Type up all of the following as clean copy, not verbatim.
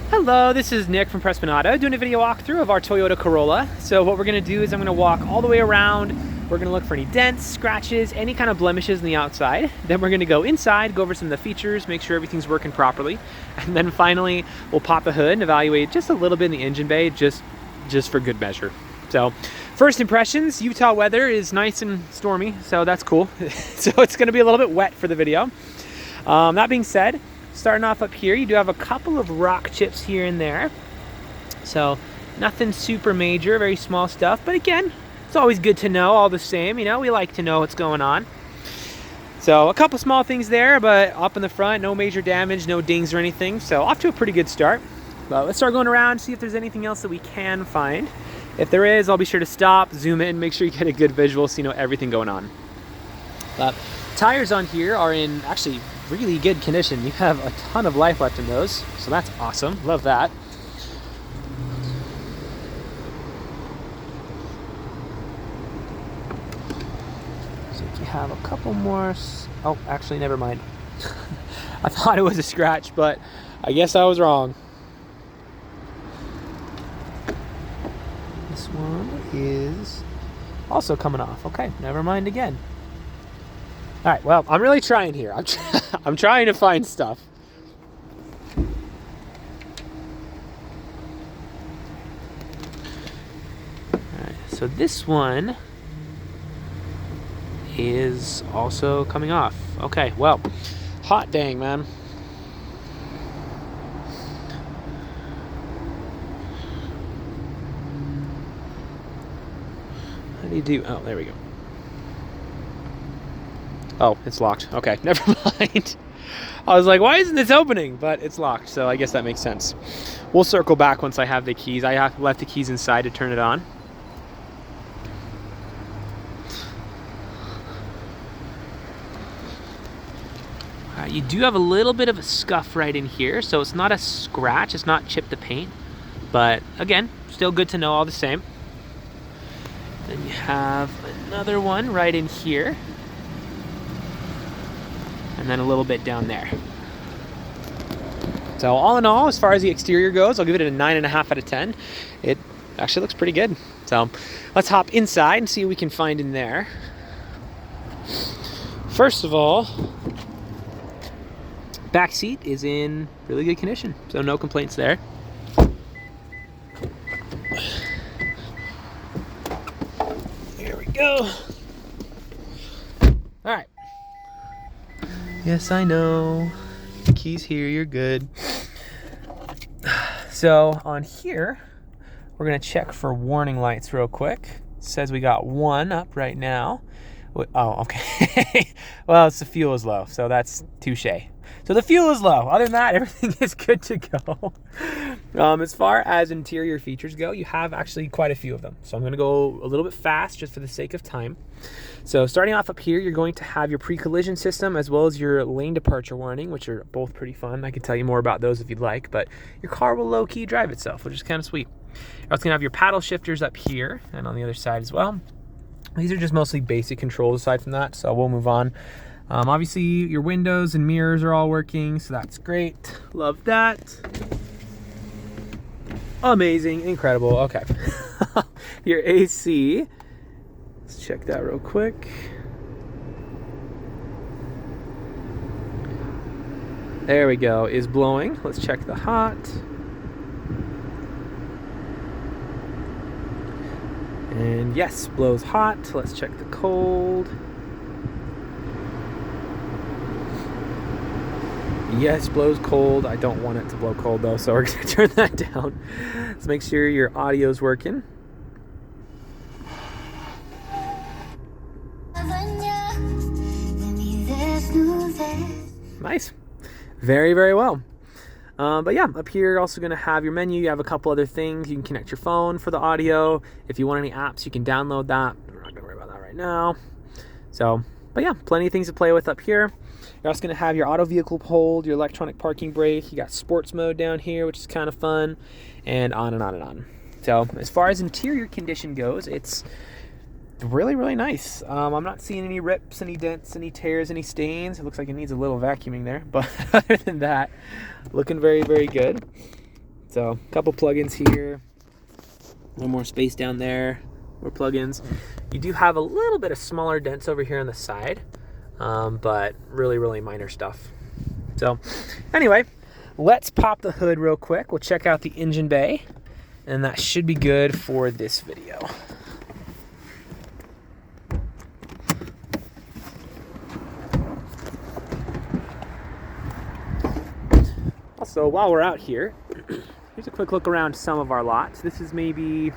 Hello, this is Nick from Prestman doing a video walkthrough of our Toyota Corolla. So what we're going to do is I'm going to walk all the way around. We're going to look for any dents, scratches, any kind of blemishes on the outside. Then we're going to go inside, go over some of the features, make sure everything's working properly. And then finally, we'll pop the hood and evaluate just a little bit in the engine bay, just for good measure. So first impressions, Utah weather is nice and stormy, so that's cool. So it's going to be a little bit wet for the video. That being said, starting off up here, you do have a couple of rock chips here and there. So nothing super major, very small stuff. But again, it's always good to know all the same. You know, we like to know what's going on. So a couple small things there, but up in the front, no major damage, no dings or anything. So off to a pretty good start. But let's start going around, see if there's anything else that we can find. If there is, I'll be sure to stop, zoom in, make sure you get a good visual so you know everything going on. Tires on here are in actually really good condition. You have a ton of life left in those, so that's awesome. Love that. So you have a couple more. Oh, actually, never mind. I thought it was a scratch, but I guess I was wrong. This one is also coming off. Okay, never mind again. All right, well, I'm really trying here. I'm trying to find stuff. All right, so this one is also coming off. Okay, well, hot dang, man. How do you do? Oh, there we go. Oh, it's locked. Okay, never mind. I was like, why isn't this opening? But it's locked, so I guess that makes sense. We'll circle back once I have the keys. I have left the keys inside to turn it on. All right, you do have a little bit of a scuff right in here, so it's not a scratch. It's not chipped the paint. But again, still good to know all the same. Then you have another one right in here. And then a little bit down there. So all in all, as far as the exterior goes, I'll give it a 9.5 out of 10. It actually looks pretty good. So let's hop inside and see what we can find in there. First of all, back seat is in really good condition, so no complaints there. There we go. All right. Yes, I know. The key's here, you're good. So on here, we're gonna check for warning lights real quick. It says we got one up right now. Oh, okay. Well, the fuel is low, so that's touche. So the fuel is low. Other than that, everything is good to go. As far as interior features go, you have actually quite a few of them. So I'm gonna go a little bit fast just for the sake of time. So starting off up here, you're going to have your pre-collision system as well as your lane departure warning, which are both pretty fun. I can tell you more about those if you'd like, but your car will low-key drive itself, which is kind of sweet. You're also gonna have your paddle shifters up here and on the other side as well. These are just mostly basic controls aside from that, so we'll move on. Obviously, your windows and mirrors are all working, so that's great. Love that. Amazing, incredible, okay. Your AC, let's check that real quick. There we go, is blowing. Let's check the hot. And yes, blows hot. Let's check the cold. Yes, blows cold. I don't want it to blow cold though, so we're gonna turn that down. Let's make sure your audio's working. Nice. Very, very well. But yeah, up here you're also going to have your menu. You have a couple other things. You can connect your phone for the audio. If you want any apps, you can download that. We're not going to worry about that right now. So, but yeah, plenty of things to play with up here. You're also going to have your auto vehicle hold, your electronic parking brake. You got sports mode down here, which is kind of fun, and on and on and on. So as far as interior condition goes, it's really, really nice. I'm not seeing any rips, any dents, any tears, any stains. It looks like it needs a little vacuuming there, but other than that, looking very, very good. So a couple plugins here, a little more space down there, more plugins. You do have a little bit of smaller dents over here on the side, but really minor stuff. So anyway, let's pop the hood real quick. We'll check out the engine bay, and that should be good for this video. Also, while we're out here, here's a quick look around some of our lots. This is maybe,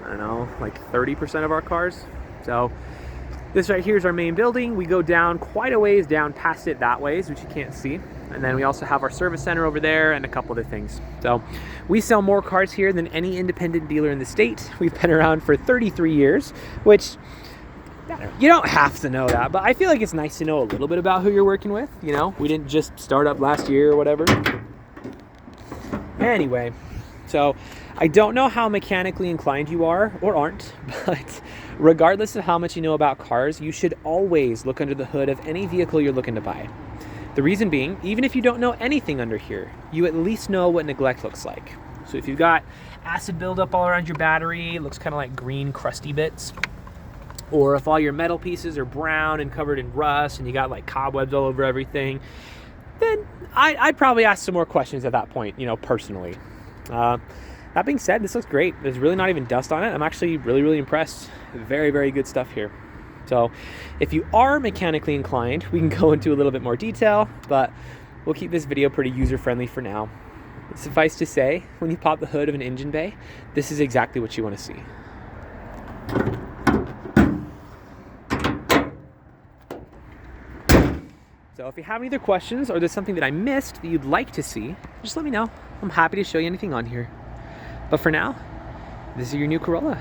I don't know, like 30% of our cars. So this right here is our main building. We go down quite a ways down past it that ways, which you can't see. And then we also have our service center over there and a couple other things. So we sell more cars here than any independent dealer in the state. We've been around for 33 years, which you don't have to know that, but I feel like it's nice to know a little bit about who you're working with. You know, we didn't just start up last year or whatever. Anyway, so I don't know how mechanically inclined you are or aren't, but regardless of how much you know about cars, you should always look under the hood of any vehicle you're looking to buy. The reason being, even if you don't know anything under here, you at least know what neglect looks like. So if you've got acid buildup all around your battery, it looks kind of like green crusty bits, or if all your metal pieces are brown and covered in rust and you got like cobwebs all over everything, then I'd probably ask some more questions at that point, you know, personally. That being said, this looks great. There's really not even dust on it. I'm actually really impressed. Very good stuff here. So if you are mechanically inclined, we can go into a little bit more detail, but we'll keep this video pretty user-friendly for now. Suffice to say, when you pop the hood of an engine bay, this is exactly what you want to see. So if you have any other questions or there's something that I missed that you'd like to see, just let me know. I'm happy to show you anything on here. But for now, this is your new Corolla.